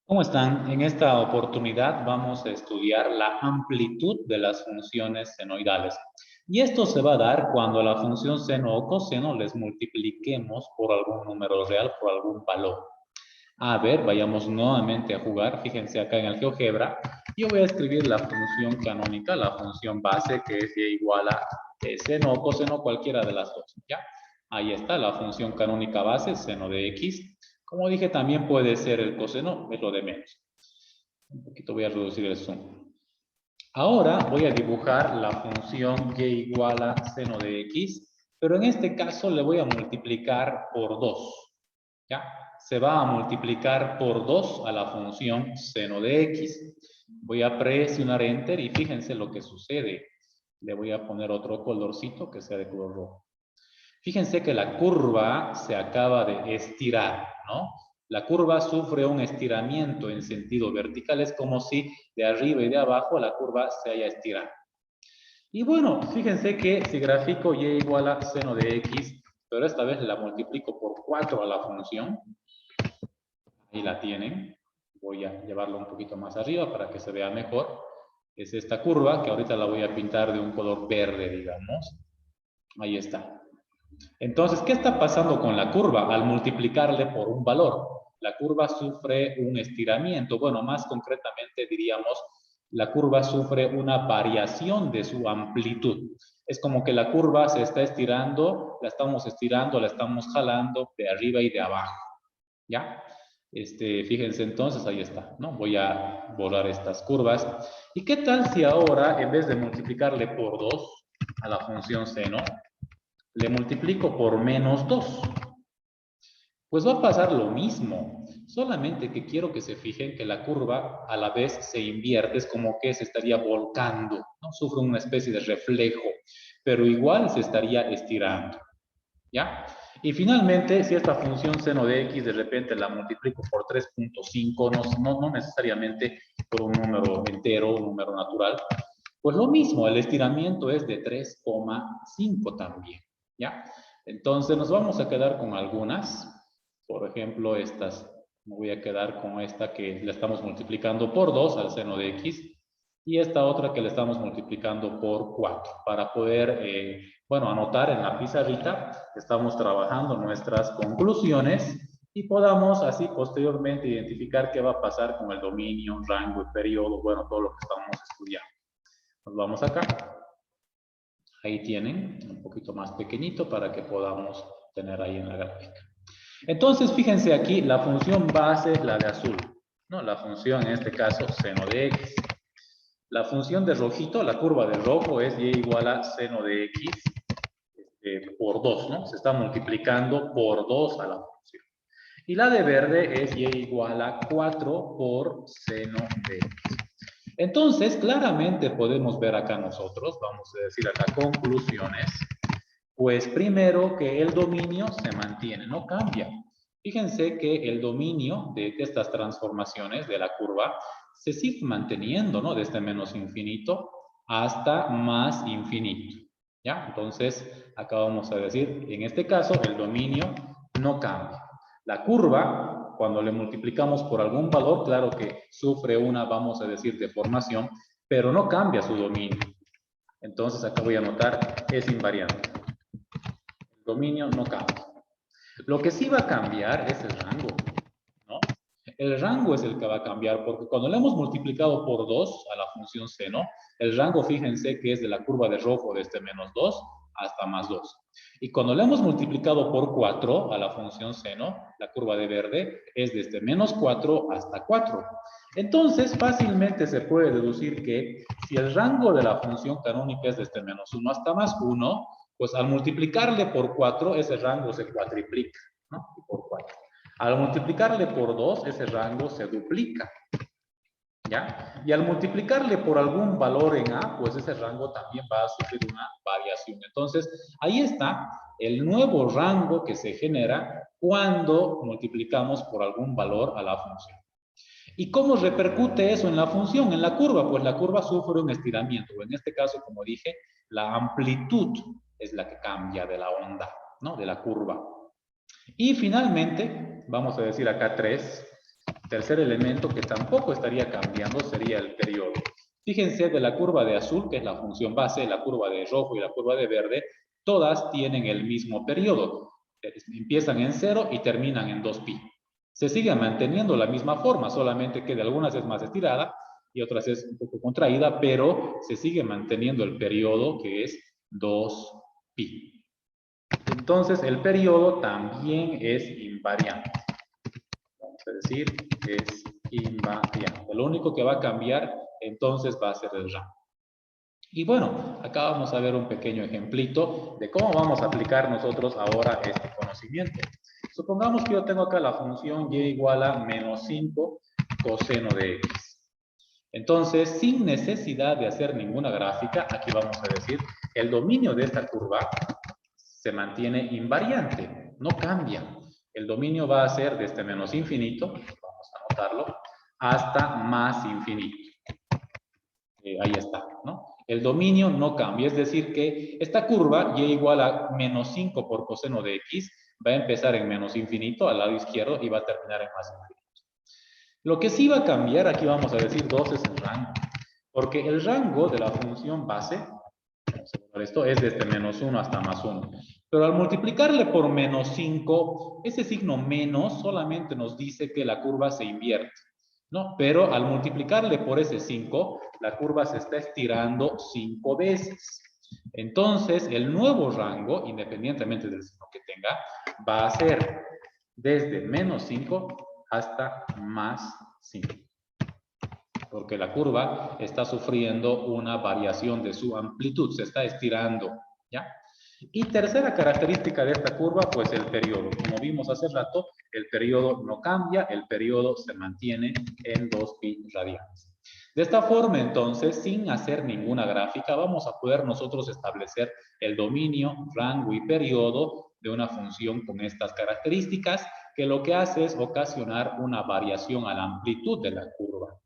¿Cómo están? En esta oportunidad vamos a estudiar la amplitud de las funciones senoidales. Y esto se va a dar cuando la función seno o coseno les multipliquemos por algún número real, por algún valor. A ver, vayamos nuevamente a jugar. Fíjense acá en el GeoGebra. Yo voy a escribir la función canónica, la función base, que es y igual a seno o coseno, cualquiera de las dos. ¿Ya? Ahí está la función canónica base, seno de x. Como dije, también puede ser el coseno, es lo de menos. Un poquito voy a reducir el zoom. Ahora voy a dibujar la función y igual a seno de x, pero en este caso le voy a multiplicar por 2. ¿Ya? Se va a multiplicar por 2 a la función seno de x. Voy a presionar Enter y fíjense lo que sucede. Le voy a poner otro colorcito que sea de color rojo. Fíjense que la curva se acaba de estirar, ¿no? La curva sufre un estiramiento en sentido vertical. Es como si de arriba y de abajo la curva se haya estirado. Y bueno, fíjense que si grafico y igual a seno de x, pero esta vez la multiplico por 4 a la función, ahí la tienen. Voy a llevarlo un poquito más arriba para que se vea mejor. Es esta curva que ahorita la voy a pintar de un color verde, digamos. Ahí está. Entonces, ¿qué está pasando con la curva? Al multiplicarle por un valor, la curva sufre un estiramiento. Bueno, más concretamente diríamos, la curva sufre una variación de su amplitud. Es como que la curva se está estirando, la estamos jalando de arriba y de abajo. ¿Ya? Fíjense entonces, ahí está, ¿no? Voy a borrar estas curvas. ¿Y qué tal si ahora, en vez de multiplicarle por 2 a la función seno, le multiplico por menos 2? Pues va a pasar lo mismo, solamente que quiero que se fijen que la curva a la vez se invierte, es como que se estaría volcando, ¿no? Sufre una especie de reflejo, pero igual se estaría estirando, ¿ya? Y finalmente, si esta función seno de x de repente la multiplico por 3.5, no necesariamente por un número entero, un número natural, pues lo mismo, el estiramiento es de 3,5 también, ¿ya? Entonces nos vamos a quedar con algunas, por ejemplo, estas, me voy a quedar con esta que la estamos multiplicando por 2 al seno de x, y esta otra que le estamos multiplicando por 4, para poder, bueno, anotar en la pizarrita, estamos trabajando nuestras conclusiones y podamos así posteriormente identificar qué va a pasar con el dominio, rango y periodo, bueno, todo lo que estamos estudiando. Nos vamos acá. Ahí tienen, un poquito más pequeñito para que podamos tener ahí en la gráfica. Entonces, fíjense aquí, la función base es la de azul, ¿no? La función, en este caso, seno de x. La función de rojito, la curva de rojo, es y igual a seno de x por 2, ¿no? Se está multiplicando por 2 a la función. Y la de verde es y igual a 4 por seno de x. Entonces, claramente podemos ver acá nosotros, vamos a decir acá conclusiones, pues primero que el dominio se mantiene, no cambia. Fíjense que el dominio de estas transformaciones de la curva se sigue manteniendo, ¿no? Desde menos infinito hasta más infinito, ¿ya? Entonces, acá vamos a decir, en este caso, el dominio no cambia. La curva, cuando le multiplicamos por algún valor, claro que sufre una, vamos a decir, deformación, pero no cambia su dominio. Entonces, acá voy a anotar, es invariante. El dominio no cambia. Lo que sí va a cambiar es el rango, ¿no? El rango es el que va a cambiar, porque cuando le hemos multiplicado por 2 a la función seno, el rango, fíjense que es de la curva de rojo desde menos 2 hasta más 2. Y cuando le hemos multiplicado por 4 a la función seno, la curva de verde es desde menos 4 hasta 4. Entonces, fácilmente se puede deducir que si el rango de la función canónica es desde menos 1 hasta más 1, pues al multiplicarle por 4, ese rango se cuatriplica, ¿no? Por 4. Al multiplicarle por 2, ese rango se duplica, ¿ya? Y al multiplicarle por algún valor en A, pues ese rango también va a sufrir una variación. Entonces, ahí está el nuevo rango que se genera cuando multiplicamos por algún valor a la función. ¿Y cómo repercute eso en la función, en la curva? Pues la curva sufre un estiramiento. En este caso, como dije, la amplitud es la que cambia de la onda, ¿no? De la curva. Y finalmente, vamos a decir acá 3, Tercer elemento que tampoco estaría cambiando sería el periodo. Fíjense de la curva de azul, que es la función base, la curva de rojo y la curva de verde, todas tienen el mismo periodo. Empiezan en 0 y terminan en 2pi. Se sigue manteniendo la misma forma, solamente que de algunas es más estirada y otras es un poco contraída, pero se sigue manteniendo el periodo que es 2pi. Entonces, el periodo también es invariante. Vamos a decir que es invariante. Lo único que va a cambiar, entonces, va a ser el rango. Y bueno, acá vamos a ver un pequeño ejemplito de cómo vamos a aplicar nosotros ahora este conocimiento. Supongamos que yo tengo acá la función y igual a menos 5 coseno de x. Entonces, sin necesidad de hacer ninguna gráfica, aquí vamos a decir, el dominio de esta curva se mantiene invariante, no cambia. El dominio va a ser desde menos infinito, vamos a anotarlo, hasta más infinito. Ahí está, ¿no? El dominio no cambia, es decir que esta curva, y igual a menos 5 por coseno de x, va a empezar en menos infinito al lado izquierdo y va a terminar en más infinito. Lo que sí va a cambiar, aquí vamos a decir 2 es el rango, porque el rango de la función base, vamos a poner esto, es desde menos 1 hasta más 1. Pero al multiplicarle por menos 5, ese signo menos solamente nos dice que la curva se invierte, ¿no? Pero al multiplicarle por ese 5, la curva se está estirando 5 veces. Entonces, el nuevo rango, independientemente del signo que tenga, va a ser desde menos 5 hasta más 5. Porque la curva está sufriendo una variación de su amplitud, se está estirando, ¿ya? Y tercera característica de esta curva, pues el periodo. Como vimos hace rato, el periodo no cambia, el periodo se mantiene en 2pi radianes. De esta forma, entonces, sin hacer ninguna gráfica, vamos a poder nosotros establecer el dominio, rango y periodo de una función con estas características, que lo que hace es ocasionar una variación a la amplitud de la curva.